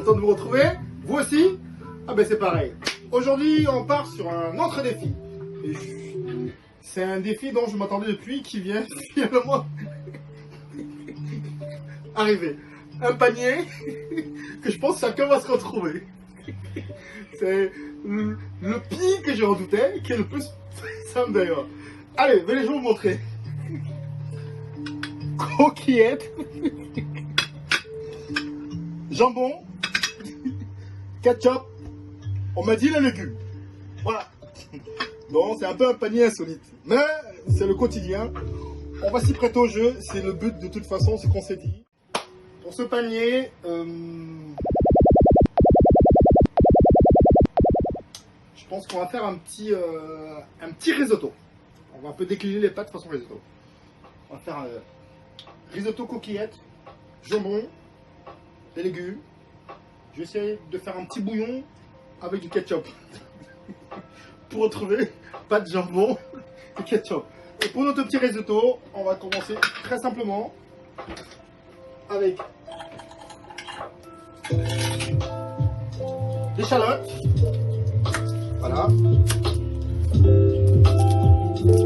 content de vous retrouver. Vous aussi? Ah ben c'est pareil. Aujourd'hui, on part sur un autre défi. C'est un défi dont je m'attendais depuis, qui vient finalement arriver. Un panier que je pense que chacun va se retrouver. C'est le pire que je redoutais, qui est le plus simple d'ailleurs. Allez, venez, je vais vous montrer. Coquillettes, jambon, ketchup, on m'a dit les légumes. Voilà. Bon, c'est un peu un panier insolite, mais c'est le quotidien. On va s'y prêter au jeu, c'est le but de toute façon, c'est qu'on s'est dit. Pour ce panier, je pense qu'on va faire un petit risotto. On va un peu décliner les pâtes façon risotto. On va faire un risotto coquillettes, jambon, des légumes. Je vais essayer de faire un petit bouillon avec du ketchup. Pour retrouver pâte, jambon et ketchup. Et pour notre petit risotto, on va commencer très simplement avec des échalotes. Voilà.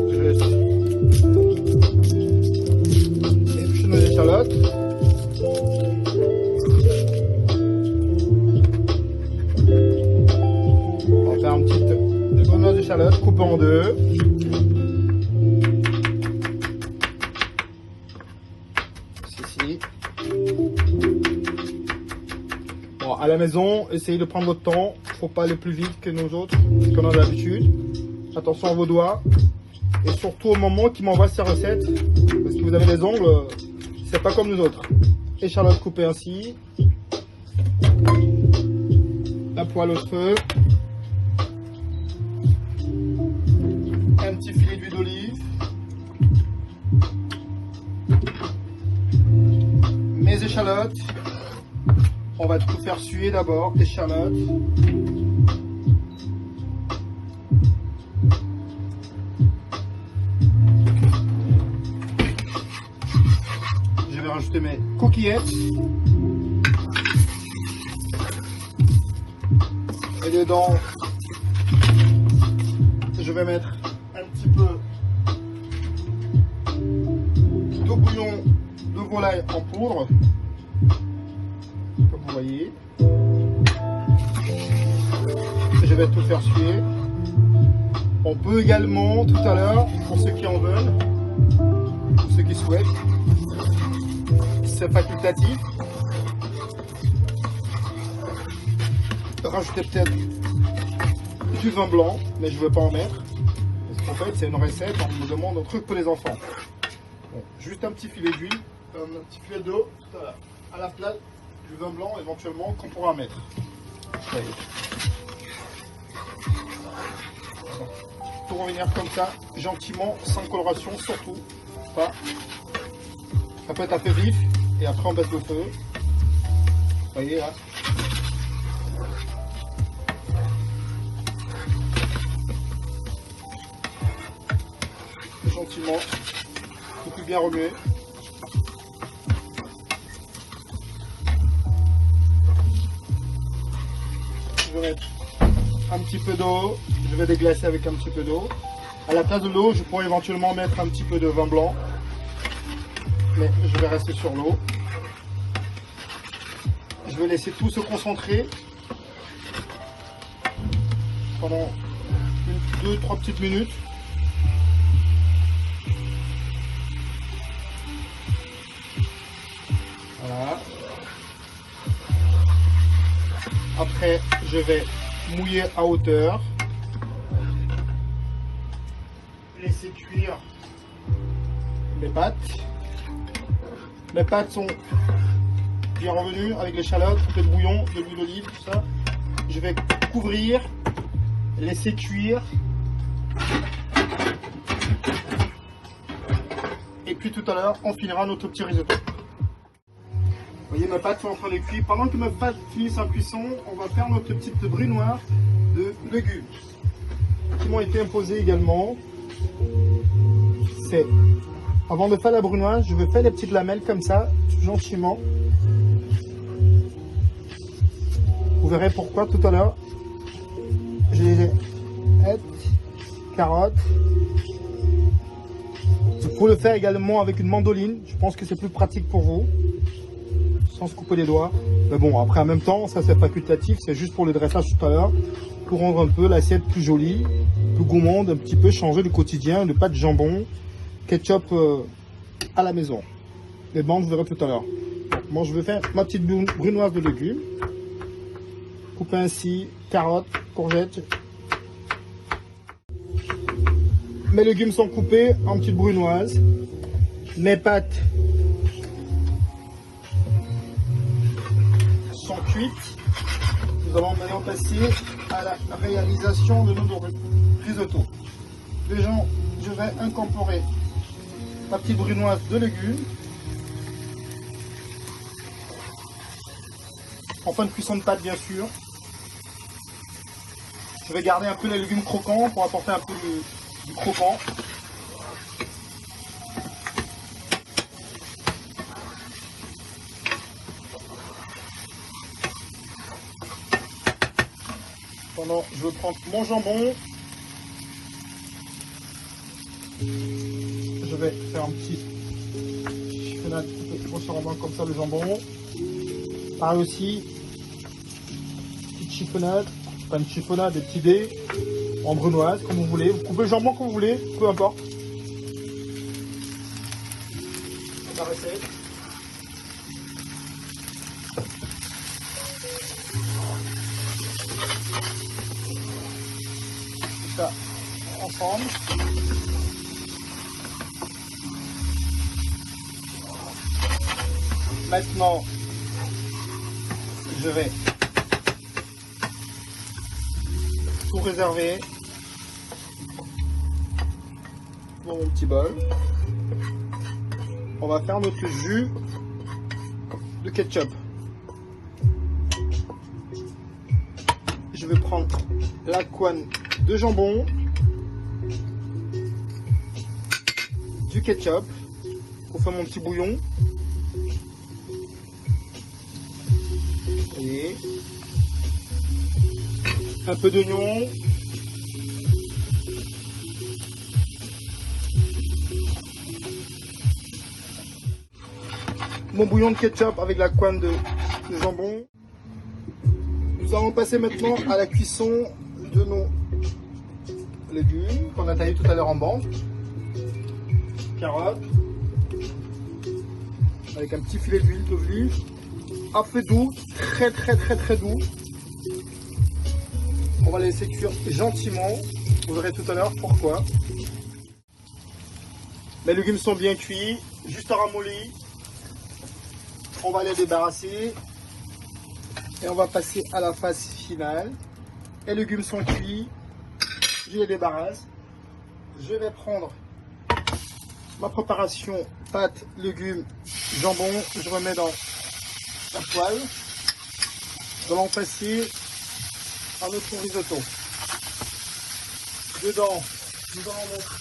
Je vais éplucher nos échalotes. On va faire un petit grenade d'échalotes coupées en deux. Ici. Bon, à la maison, essayez de prendre votre temps. Faut pas aller plus vite que nous autres, ce qu'on a d'habitude. Attention à vos doigts. Et surtout au moment qui m'envoie ces recettes, parce que vous avez les ongles, c'est pas comme nous autres. Échalotes coupées ainsi. La poêle au feu. Un petit filet d'huile d'olive. Mes échalotes. On va tout faire suer d'abord, échalotes. Je vais rajouter mes coquillettes. Et dedans, je vais mettre un petit peu de bouillon de volaille en poudre. Comme vous voyez, je vais tout faire suer. On peut également tout à l'heure, pour ceux qui en veulent, pour ceux qui souhaitent, c'est facultatif, rajouter peut-être du vin blanc, mais je ne veux pas en mettre, parce qu'en fait c'est une recette, on me demande un truc pour les enfants. Bon, juste un petit filet d'huile, un petit filet d'eau, tout à l'heure, à la place du vin blanc éventuellement qu'on pourra mettre. Pour revenir comme ça, gentiment, sans coloration, surtout pas. Ça peut être un peu vif et après on baisse le feu. Vous voyez là. Gentiment, tout plus bien remuer. Je vais mettre un petit peu d'eau, je vais déglacer avec un petit peu d'eau. À la place de l'eau, je pourrais éventuellement mettre un petit peu de vin blanc, mais je vais rester sur l'eau. Je vais laisser tout se concentrer pendant 2-3 petites minutes. Voilà. Après, je vais mouiller à hauteur, laisser cuire mes pâtes. Mes pâtes sont bien revenues avec l'échalote, un peu de bouillon, de l'huile d'olive, tout ça. Je vais couvrir, laisser cuire. Et puis tout à l'heure, on finira notre petit risotto. Vous voyez, mes pâtes sont en train de cuire. Pendant que mes pâtes finissent en cuisson, on va faire notre petite brunoise de légumes qui m'ont été imposés également. C'est, avant de faire la brunoise, je vais faire des petites lamelles comme ça, gentiment. Vous verrez pourquoi tout à l'heure. J'ai les carottes. Vous pouvez le faire également avec une mandoline. Je pense que c'est plus pratique pour vous. Sans se couper les doigts. Mais bon, après en même temps, ça c'est facultatif. C'est juste pour le dressage tout à l'heure. Pour rendre un peu l'assiette plus jolie, plus gourmande, un petit peu changer le quotidien. De pâte de jambon, ketchup à la maison. Les bandes, vous verrez tout à l'heure. Moi, je vais faire ma petite brunoise de légumes. Couper ainsi, carottes, courgettes. Mes légumes sont coupés en petites brunoises. Mes pâtes sont cuites. Nous allons maintenant passer à la réalisation de nos risotto. Déjà, je vais incorporer ma petite brunoise de légumes. En fin de cuisson de pâte, bien sûr. Je vais garder un peu les légumes croquants pour apporter un peu du croquant. Pendant, je vais prendre mon jambon. Je vais faire un petit chiffonnade grossièrement comme ça le jambon. Pareil aussi, petite chiffonnade, pas une chiffonnade, des petits dés en brunoise comme vous voulez. Vous coupez le jambon comme vous voulez, peu importe. La recette. Tout ça ensemble. Maintenant, je vais tout réserver dans mon petit bol. On va faire notre jus de ketchup. Je vais prendre la couenne de jambon, du ketchup pour faire mon petit bouillon. Et un peu d'oignon. Mon bouillon de ketchup avec la couenne de jambon. Nous allons passer maintenant à la cuisson de nos légumes qu'on a taillés tout à l'heure en bandes. Carottes. Avec un petit filet d'huile d'olive. Un peu doux, très doux. On va les laisser cuire gentiment. Vous verrez tout à l'heure pourquoi. Mes légumes sont bien cuits, juste ramollis. On va les débarrasser. Et on va passer à la phase finale. Les légumes sont cuits. Je les débarrasse. Je vais prendre ma préparation pâte, légumes, jambon. Je remets dans la poêle. Nous allons passer à notre risotto. Dedans, nous allons mettre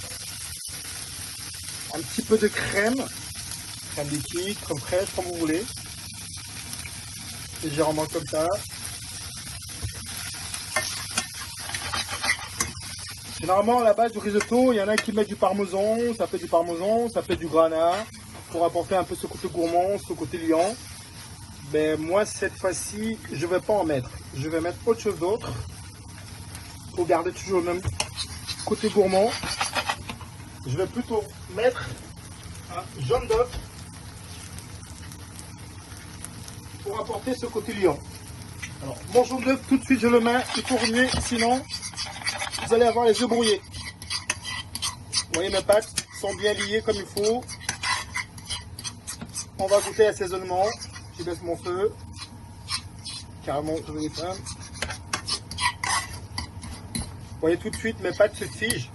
un petit peu de crème liquide, crème fraîche, comme vous voulez. Légèrement comme ça. Généralement, à la base du risotto, il y en a qui mettent du parmesan, ça fait du grana, pour apporter un peu ce côté gourmand, ce côté liant. Mais moi, cette fois-ci, je ne vais pas en mettre. Je vais mettre autre chose d'autre pour garder toujours le même côté gourmand. Je vais plutôt mettre un jaune d'œuf pour apporter ce côté liant. Alors, mon jaune d'œuf, tout de suite, je le mets, il faut remuer, sinon, vous allez avoir les œufs brouillés. Vous voyez, mes pâtes sont bien liées comme il faut. On va goûter l'assaisonnement. Je baisse mon feu. Carrément, je vais les faire. Vous voyez tout de suite, mes pâtes se figent.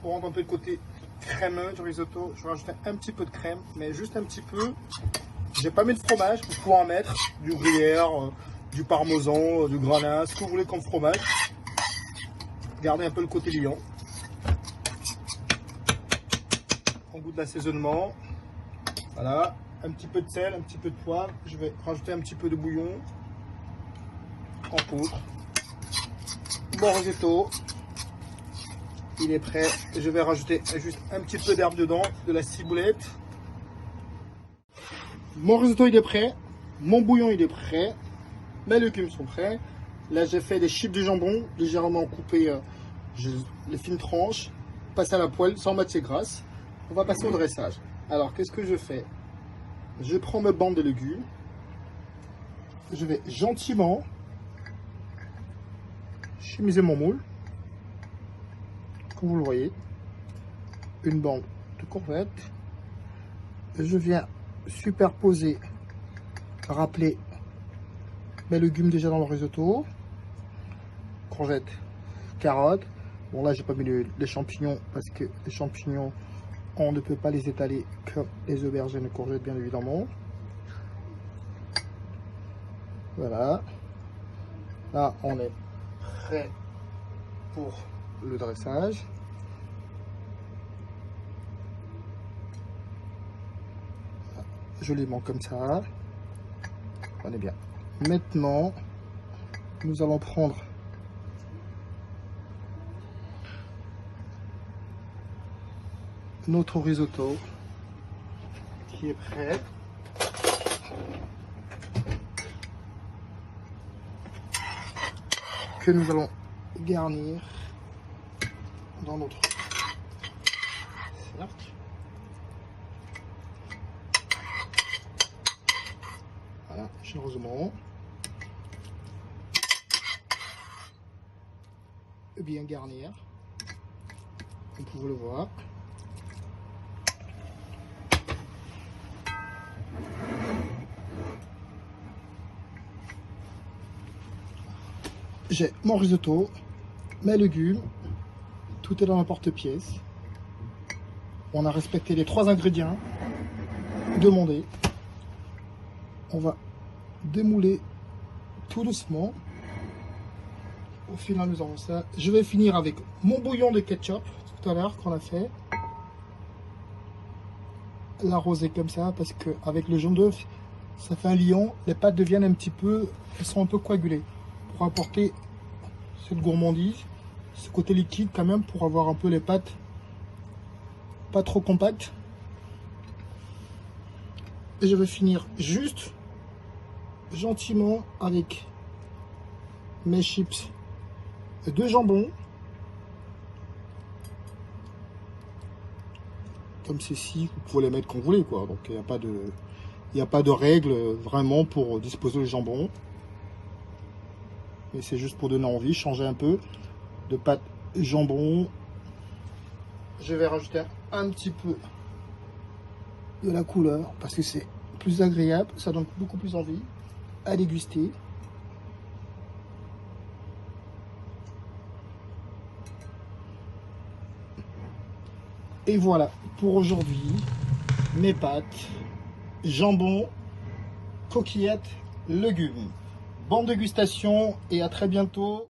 Pour rendre un peu le côté crémeux du risotto, je vais rajouter un petit peu de crème, mais juste un petit peu. J'ai pas mis de fromage, vous pouvez en mettre du gruyère, du parmesan, du grana, ce que vous voulez comme fromage. Gardez un peu le côté liant. On goûte l'assaisonnement. Voilà, un petit peu de sel, un petit peu de poivre. Je vais rajouter un petit peu de bouillon. en poudre. Mon risotto, il est prêt. Je vais rajouter juste un petit peu d'herbe dedans, de la ciboulette. Mon risotto il est prêt. Mon bouillon il est prêt. Mes légumes sont prêts. Là j'ai fait des chips de jambon légèrement coupées, les fines tranches, passer à la poêle sans matière grasse. On va passer au dressage. Alors qu'est-ce que je fais? Je prends mes bandes de légumes. Je vais gentiment chemiser mon moule. Comme vous le voyez, une bande de courgettes. Je viens superposer, rappeler mes légumes déjà dans le risotto. Courgettes, carottes. Bon là j'ai pas mis les champignons parce que les champignons on ne peut pas les étaler comme les aubergines et courgettes bien évidemment. Voilà. Là on est prêt pour le dressage. Joliment comme ça. On est bien. Maintenant, nous allons prendre notre risotto qui est prêt. Que nous allons garnir dans notre cercle. Voilà, généreusement. Bien garnir, comme vous pouvez le voir. J'ai mon risotto, mes légumes, tout est dans la porte-pièce. On a respecté les 3 ingrédients demandés. On va démouler tout doucement. Au final, nous avons ça. Je vais finir avec mon bouillon de ketchup tout à l'heure qu'on a fait. L'arroser comme ça parce que avec le jaune d'œuf, ça fait un liant. Les pâtes deviennent un petit peu, elles sont un peu coagulées pour apporter cette gourmandise, ce côté liquide quand même pour avoir un peu les pâtes pas trop compactes. Et je vais finir juste gentiment avec mes chips de jambon comme ceci. Vous pouvez les mettre comme vous voulez quoi, donc il n'y a pas de règle vraiment pour disposer le jambon, mais c'est juste pour donner envie, changer un peu de pâte jambon. Je vais rajouter un petit peu de la couleur parce que c'est plus agréable, ça donne beaucoup plus envie à déguster. Et voilà pour aujourd'hui mes pâtes, jambon, coquillettes, légumes. Bonne dégustation et à très bientôt.